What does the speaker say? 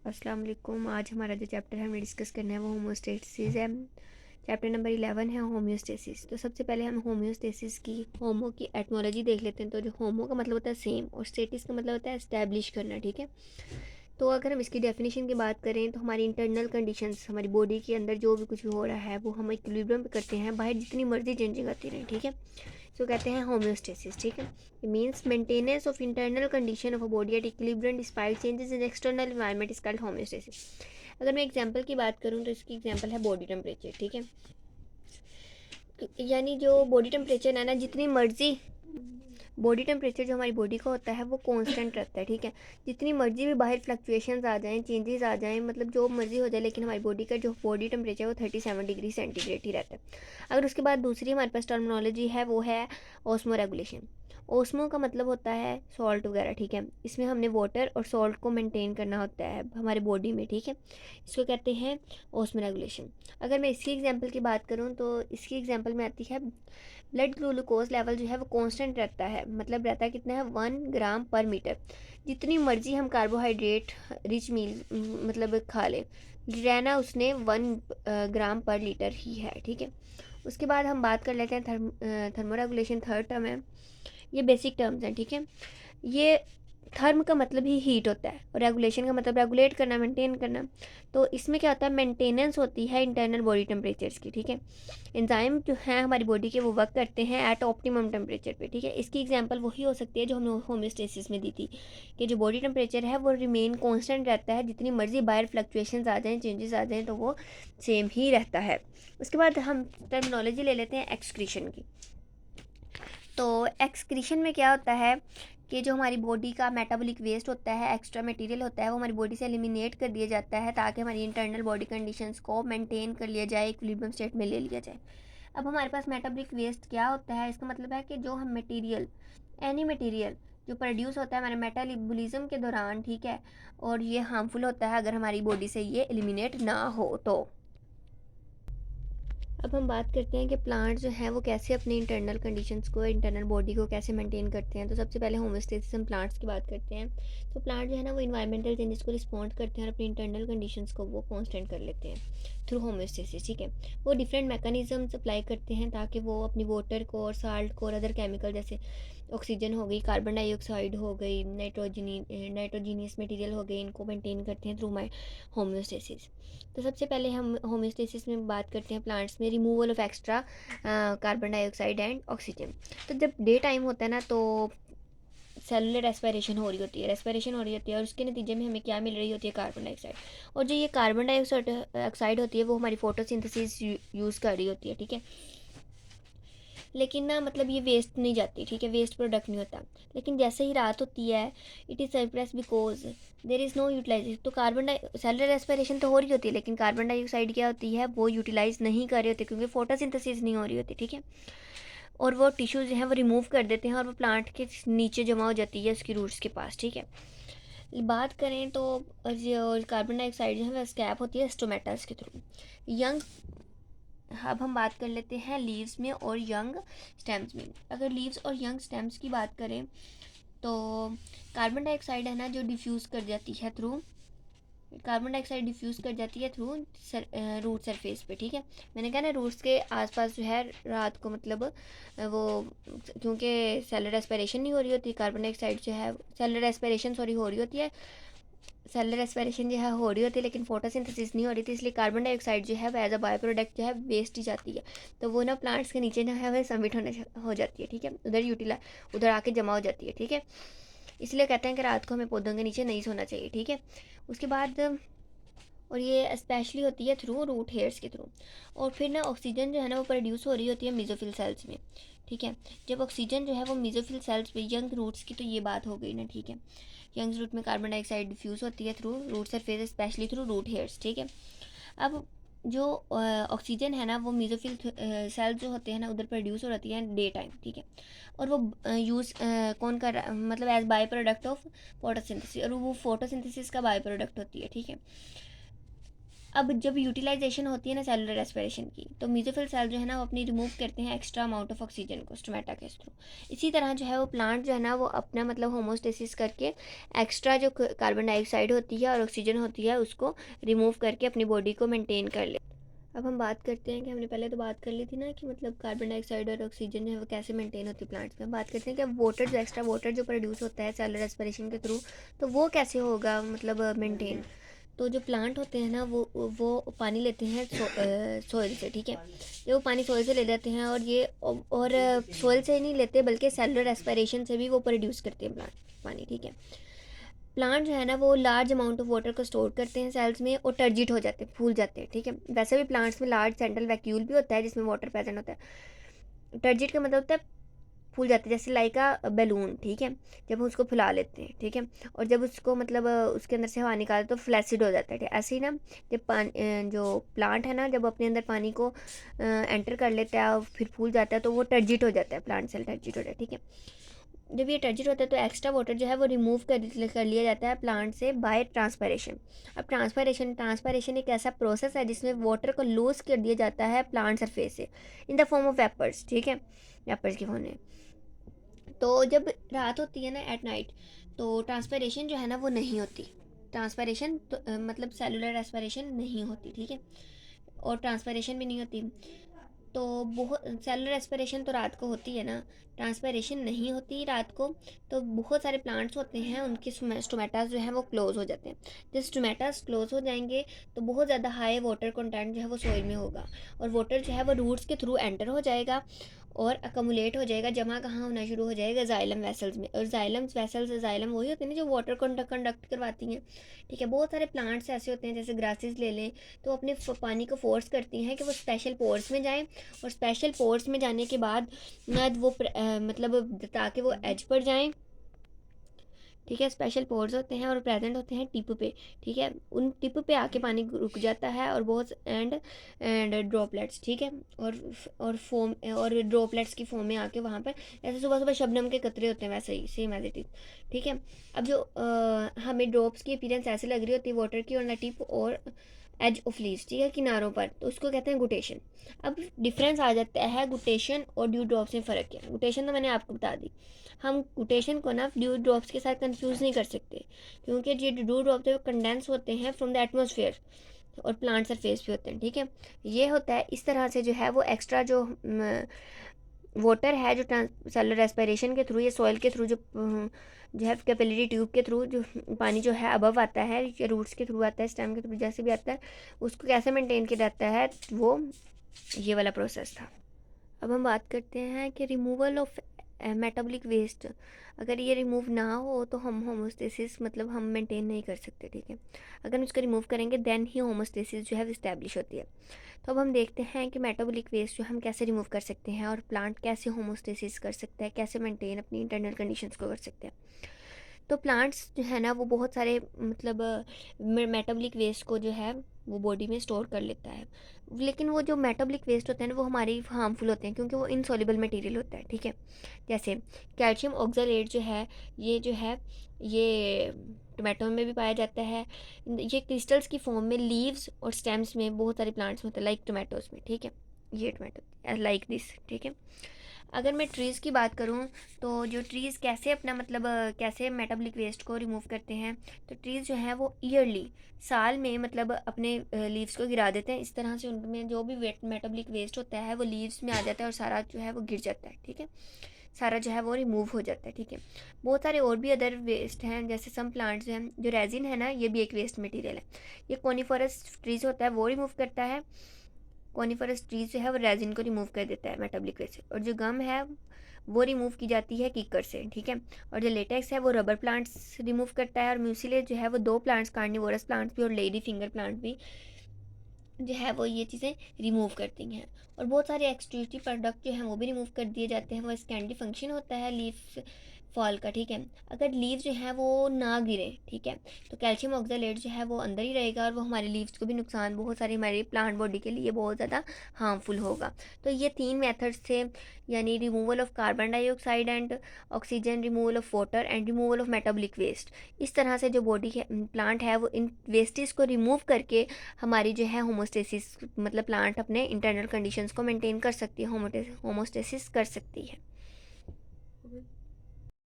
अस्सलाम वालेकुम। आज हमारा जो चैप्टर है हमें डिस्कस करना है वो होमोस्टेसिस है। चैप्टर नंबर 11 है होम्योस्टेसिस। तो सबसे पहले हम होम्योस्टेसिस की होमो की एटमोलॉजी देख लेते हैं। तो जो होमो का मतलब होता है सेम और स्टेटिस का मतलब होता है एस्टैब्लिश करना। ठीक है, तो अगर हम इसकी डेफिनेशन की बात करें तो हमारी इंटरनल कंडीशंस, हमारी बॉडी के अंदर जो भी कुछ भी हो रहा है वो हम इक्विलिब्रियम पे करते हैं, बाहर जितनी मर्जी चेंजिंग आती रहे। ठीक है, इसको कहते हैं होम्योस्टेसिस। ठीक है, it means maintenance of internal condition of a body at equilibrium despite changes in external environment is called homeostasis। अगर मैं एग्जांपल की बात करूँ तो इसकी एग्जांपल है बॉडी टेम्परेचर। ठीक है, यानी जो बॉडी टेम्परेचर है ना, जितनी मर्जी बॉडी टेम्परेचर जो हमारी बॉडी का होता है वो कांस्टेंट रहता है। ठीक है, जितनी मर्जी भी बाहर फ्लक्चुएशंस आ जाएं, चेंजेस आ जाएं, मतलब जो मर्जी हो जाए, लेकिन हमारी बॉडी का जो बॉडी टेम्परेचर है वो 37 डिग्री सेंटीग्रेड ही रहता है। अगर उसके बाद दूसरी हमारे पास टर्मिनोलॉजी है वो है ऑस्मो रेगुलेशन। ओस्मो का मतलब होता है सॉल्ट वगैरह। ठीक है, इसमें हमने वाटर और सॉल्ट को मेंटेन करना होता है हमारे बॉडी में। ठीक है, इसको कहते हैं ओस्मो रेगुलेशन। अगर मैं इसकी एग्जांपल की बात करूँ तो इसकी एग्जांपल में आती है ब्लड ग्लूकोज लेवल जो है वो कांस्टेंट रहता है। मतलब रहता है कितना है, 1 ग्राम पर मीटर। जितनी मर्जी हम कार्बोहाइड्रेट रिच मील मतलब खा लें, रहना उसने 1 ग्राम पर लीटर ही है। ठीक है, उसके बाद हम बात कर लेते हैं थर्मोरेगुलेशन। थर्ड टर्म है, ये बेसिक टर्म्स हैं। ठीक है, ये थर्म का मतलब ही हीट होता है और रेगुलेशन का मतलब रेगुलेट करना, मेंटेन करना। तो इसमें क्या होता है, मेंटेनेंस होती है इंटरनल बॉडी टेम्परेचर्स की। ठीक है, एंजाइम जो है हमारी बॉडी के वो वर्क करते हैं एट ऑप्टिमम टेम्परेचर पे। ठीक है, इसकी एग्जांपल वही हो सकती है जो हमने होम्योस्टेसिस में दी थी, कि जो बॉडी टेम्परेचर है वो रिमेन कांस्टेंट रहता है, जितनी मर्जी बाहर फ्लक्चुएशंस आ जाएं, चेंजेस आ जाएं, तो वो सेम ही रहता है। उसके बाद हम टर्मिनोलॉजी ले लेते हैं एक्सक्रीशन की। तो एक्सक्रीशन में क्या होता है कि जो हमारी बॉडी का मेटाबॉलिक वेस्ट होता है, एक्स्ट्रा मटेरियल होता है, वो हमारी बॉडी से एलिमिनेट कर दिया जाता है ताकि हमारी इंटरनल बॉडी कंडीशंस को मेंटेन कर लिया जाए, इक्विलिब्रियम स्टेट में ले लिया जाए। अब हमारे पास मेटाबॉलिक वेस्ट क्या होता है, इसका मतलब है कि जो हम मटेरियल, एनी मटेरियल जो प्रोड्यूस होता है हमारे मेटाबॉलिज्म के दौरान, ठीक है, और ये हार्मफुल होता है अगर हमारी बॉडी से ये एलिमिनेट ना हो तो। अब हम बात करते हैं कि प्लांट जो है वो कैसे अपने इंटरनल कंडीशंस को, इंटरनल बॉडी को कैसे मेंटेन करते हैं। तो सबसे पहले होमोस्टेसिस हम प्लांट्स की बात करते हैं। तो प्लांट जो है ना वो इन्वायरमेंटल चेंजेस को रिस्पॉन्ड करते हैं और अपनी इंटरनल कंडीशंस को वो कांस्टेंट कर लेते हैं थ्रू होमोस्टेसिस। ठीक है, वो डिफरेंट मैकेनिज्म्स अप्लाई करते हैं ताकि वो अपनी वाटर को और साल्ट को और अदर केमिकल जैसे ऑक्सीजन हो गई, कार्बन डाइऑक्साइड हो गई, नाइट्रोजीनियस मटेरियल हो गए, इनको मेंटेन करते हैं थ्रू माई होम्योस्टेसिस। तो सबसे पहले हम होम्योस्टेसिस में बात करते हैं प्लांट्स में removal of extra carbon dioxide and oxygen. तो जब डे टाइम होता है ना तो सेलुलर रेस्पिरेशन हो रही होती है, और उसके नतीजे में हमें क्या मिल रही होती है, कार्बन डाइऑक्साइड। और जो ये कार्बन डाइऑक्साइड ऑक्साइड होती है वो हमारी फोटोसिंथेसिस यूज़ कर रही होती है। ठीक है, लेकिन ना मतलब ये वेस्ट नहीं जाती। ठीक है, वेस्ट प्रोडक्ट नहीं होता। लेकिन जैसे ही रात होती है, it is surplus because there is no utilization. तो सेलुलर रेस्पिरेशन तो हो रही होती है, लेकिन कार्बन डाइऑक्साइड क्या होती है, वो यूटिलाइज नहीं कर रहे होते क्योंकि फोटोसिंथेसिस नहीं हो रही होती। ठीक है, और वो टिश्यूज जो है वो रिमूव कर देते हैं और वो प्लांट के नीचे जमा हो जाती है उसकी रूट्स के पास। ठीक है, बात करें तो जो कार्बन डाइऑक्साइड जो है वो स्कैप होती है स्टोमेटास के थ्रू यंग। अब हम बात कर लेते हैं लीव्स में और यंग स्टेम्स में। अगर लीव्स और यंग स्टेम्स की बात करें तो कार्बन डाइऑक्साइड है ना जो डिफ्यूज़ कर जाती है थ्रू कार्बन डाइऑक्साइड डिफ्यूज़ कर जाती है थ्रू रूट सरफेस पे। ठीक है, मैंने कहा ना रूट्स के आसपास जो है रात को मतलब वो क्योंकि सेलुलर रेस्पिरेशन नहीं हो रही होती, कार्बन डाइऑक्साइड जो है सेलुलर रेस्पिरेशन सॉरी हो रही होती है, सेलुलर रेस्पिरेशन जो है हो रही होती है लेकिन फोटोसिंथेसिस नहीं हो रही थी, इसलिए कार्बन डाइऑक्साइड जो है वो एज अ बाय प्रोडक्ट जो है वेस्ट ही जाती है। तो वो ना प्लांट्स के नीचे जो है वो सबमिट होने हो जाती है। ठीक है, उधर आके जमा हो जाती है। ठीक है, इसलिए कहते हैं कि रात को हमें पौधों के नीचे नहीं सोना चाहिए। ठीक है, उसके बाद और ये स्पेशली होती है थ्रू रूट हेयर्स के थ्रू। और फिर ना ऑक्सीजन जो है ना वो प्रोड्यूस हो रही होती है मेसोफिल सेल्स में। ठीक है, जब ऑक्सीजन जो है वो मेसोफिल सेल्स में, यंग रूट्स की तो ये बात हो गई ना। ठीक है, यंग रूट में कार्बन डाइऑक्साइड डिफ्यूज़ होती है through root surface, specially through root hairs. ठीक है, अब जो ऑक्सीजन है ना वो मेसोफिल सेल्स जो होते हैं ना उधर प्रोड्यूस हो जाती है डे टाइम। ठीक है, और वो यूज़ कौन कर रहा, मतलब as by product of photosynthesis, और वो फोटोसिंथेसिस का बाय प्रोडक्ट होती है। ठीक है, अब जब यूटिलाइजेशन होती है ना सेलुलर रेस्पिरेशन की, तो मेसोफिल सेल जो है ना वो अपनी रिमूव करते हैं एक्स्ट्रा अमाउंट ऑफ ऑक्सीजन को स्टोमेटा के थ्रू। इसी तरह जो है वो प्लांट जो है ना वो अपना मतलब होमोस्टेसिस करके एक्स्ट्रा जो कार्बन डाइऑक्साइड होती है और ऑक्सीजन होती है उसको रिमूव करके अपनी बॉडी को मेंटेन कर ले। अब हम बात करते हैं कि हमने पहले तो बात कर ली थी ना कि मतलब कार्बन डाइऑक्साइड और ऑक्सीजन जो है वो कैसे मेंटेन होती है प्लांट्स में। बात करते हैं कि वाटर जो एक्स्ट्रा वाटर जो प्रोड्यूस होता है सेलुलर रेस्पिरेशन के थ्रू, तो वो कैसे होगा मतलब मेंटेन। तो जो प्लांट होते हैं ना वो पानी लेते हैं सोइल से, ठीक है। ये वो पानी सोइल से ले लेते हैं और ये और सोइल से नहीं लेते बल्कि सेलुलर रेस्पिरेशन से भी वो प्रोड्यूस करते हैं प्लांट पानी, ठीक है। प्लांट जो है ना वो लार्ज अमाउंट ऑफ वाटर को स्टोर करते हैं सेल्स में और टर्जिट हो जाते हैं, फूल जाते हैं, ठीक है। वैसे भी प्लांट्स में लार्ज सेंट्रल वैक्यूल भी होता है जिसमें वाटर प्रेजेंट होता है। टर्जिट का मतलब होता है फूल जाते हैं, जैसे लाइक अ बैलून, ठीक है। जब हम उसको फुला लेते हैं, ठीक है, और जब उसको मतलब उसके अंदर से हवा निकालते तो फ्लैसिड हो जाता है, ठीक है। ऐसे ही ना जब जो प्लांट है ना जब अपने अंदर पानी को एंटर कर लेता है और फिर फूल जाता है तो वो टर्जिट हो जाता है, प्लांट सेल टर्जिट हो जाता है, ठीक है। जब ये टर्जिट होता है तो एक्स्ट्रा वाटर जो है वो रिमूव कर लिया जाता है प्लांट से बाय ट्रांसपायरेशन। अब ट्रांसपायरेशन एक ऐसा प्रोसेस है जिसमें वाटर को लूज कर दिया जाता है प्लांट सरफेस से in the form of vapours, ठीक है, वेपर्स के फॉर्म में। तो जब रात होती है ना एट नाइट, तो ट्रांसपायरेशन जो है ना वो नहीं होती। ट्रांसपायरेशन तो मतलब सेलुलर रेस्पिरेशन नहीं होती, ठीक है, और ट्रांसपायरेशन भी नहीं होती। तो बहुत सेलुलर रेस्पिरेशन तो रात को होती है ना, ट्रांसपायरेशन नहीं होती रात को। तो बहुत सारे प्लांट्स होते हैं उनके स्टोमेटास जो है वो क्लोज हो जाते हैं। जब स्टोमेटास क्लोज हो जाएंगे तो बहुत ज़्यादा हाई वाटर कंटेंट जो है वो सॉइल में होगा और वाटर जो है वो रूट्स के थ्रू एंटर हो जाएगा और अकमुलेट हो जाएगा, जमा कहाँ होना शुरू हो जाएगा, जाइलम वेसल्स में। और जाइलम वेसल्स, जाइलम वही होते हैं ना जो वाटर कंडक्ट करवाती हैं, ठीक है। बहुत सारे प्लांट्स ऐसे होते हैं जैसे ग्रासेस ले लें, तो अपने पानी को फोर्स करती हैं कि वो स्पेशल पोर्स में जाएं और स्पेशल पोर्स में जाने के बाद वो मतलब ताकि वो एज पर जाएं, ठीक है। स्पेशल पोर्स होते हैं और प्रेजेंट होते हैं टिप पे, ठीक है। उन टिप पे आके पानी रुक जाता है और बहुत एंड ड्रॉपलेट्स, ठीक है, और फोम और ड्रॉपलेट्स की फॉर्म में आके वहाँ पर जैसे सुबह सुबह शबनम के कतरे होते हैं वैसे ही सेम एज इट इज, ठीक है। अब जो हमें ड्रॉप्स की अपीयरेंस ऐसे लग रही होती है वाटर की और टिप और एज ऑफ लीव्स, ठीक है, किनारों पर, तो उसको कहते हैं गुटेशन। अब डिफरेंस आ जाता है गुटेशन और ड्यू ड्रॉप्स में फ़र्क क्या है। गुटेशन तो मैंने आपको बता दी, हम गुटेशन को ना ड्यू ड्रॉप्स के साथ कंफ्यूज नहीं कर सकते क्योंकि जो ड्यू ड्रॉप्स है वो कंडेंस होते हैं फ्रॉम द एटमोसफेयर और प्लांट सरफेस पे होते हैं, ठीक है। ये होता है इस तरह से जो है वो एक्स्ट्रा जो वाटर है जो सेलुलर रेस्पिरेशन के थ्रू या सॉइल के थ्रू जो है कैपिलरी ट्यूब के थ्रू जो पानी जो है अबव आता है या रूट्स के थ्रू आता है, स्टेम के थ्रू जैसे भी आता है, उसको कैसे मेंटेन किया जाता है, वो ये वाला प्रोसेस था। अब हम बात करते हैं कि रिमूवल ऑफ मेटाबॉलिक वेस्ट। अगर ये रिमूव ना हो तो हम होमोस्टेसिस मतलब हम मेंटेन नहीं कर सकते, ठीक है। अगर हम इसको रिमूव करेंगे देन ही होमोस्टेसिस जो है इस्टेब्लिश होती है। तो अब हम देखते हैं कि मेटाबॉलिक वेस्ट जो हम कैसे रिमूव कर सकते हैं और प्लांट कैसे होमोस्टेसिस कर सकता है, कैसे मेंटेन अपनी इंटरनल कंडीशंस को कर सकते हैं। तो प्लांट्स जो है ना वो बहुत सारे मतलब मेटाबॉलिक वेस्ट को जो है वो बॉडी में स्टोर कर लेता है, लेकिन वो जो मेटाबॉलिक वेस्ट होते हैं ना वो हमारे हार्मफुल होते हैं क्योंकि वो इनसॉल्युबल मटेरियल होता है, ठीक है। जैसे कैल्शियम ऑक्सलेट जो है ये टोमेटो में भी पाया जाता है। ये क्रिस्टल्स की फॉर्म में लीव्स और स्टेम्स में बहुत सारे प्लांट्स में होता है, लाइक टोमेटोज में, ठीक है। ये टोमेटो लाइक दिस, ठीक है। अगर मैं ट्रीज़ की बात करूँ तो जो ट्रीज़ कैसे अपना मतलब कैसे मेटाबॉलिक वेस्ट को रिमूव करते हैं, तो ट्रीज़ जो है वो ईयरली साल में मतलब अपने लीव्स को गिरा देते हैं। इस तरह से उनमें जो भी वेट मेटाबॉलिक वेस्ट होता है वो लीव्स में आ जाता है और सारा जो है वो गिर जाता है, ठीक है, सारा जो है वो रिमूव हो जाता है, ठीक है। बहुत सारे और भी अदर वेस्ट हैं जैसे सम प्लांट्स हैं, जो रेजिन है ना ये भी एक वेस्ट मटेरियल है। ये कोनिफरस ट्रीज़ होता है वो रिमूव करता है। कॉनिफरस ट्रीज जो है वो रेजिन को रिमूव कर देता है मेटाबॉलिक वेस्ट से। और जो गम है वो रिमूव की जाती है कीकर से, ठीक है। और जो लेटेक्स है वो रबर प्लांट्स रिमूव करता है। और म्यूसिलेज जो है वो दो प्लांट्स, कार्निवोरस प्लांट्स भी और लेडी फिंगर प्लांट भी जो है वो ये चीज़ें रिमूव करती हैं। और बहुत सारे एक्सट्रूसिव प्रोडक्ट जो हैं वो भी रिमूव कर दिए जाते हैं। वो स्कैंडी फंक्शन होता है लीफ फॉल का, ठीक है। अगर लीव जो है वो ना गिरे, ठीक है, तो कैल्शियम ऑक्जेलेट जो है वो अंदर ही रहेगा और वो हमारे लीव्स को भी नुकसान, बहुत सारी हमारी प्लांट बॉडी के लिए बहुत ज़्यादा हार्मफुल होगा। तो ये 3 मेथड्स थे, यानी removal of carbon dioxide and oxygen, removal of water and removal of metabolic waste. इस तरह से जो बॉडी के प्लांट है वो इन वेस्टेज को रिमूव करके हमारी जो है होमोस्टेसिस, मतलब प्लांट अपने इंटरनल कंडीशंस को मेंटेन कर सकती है, होमोस्टेसिस कर सकती है।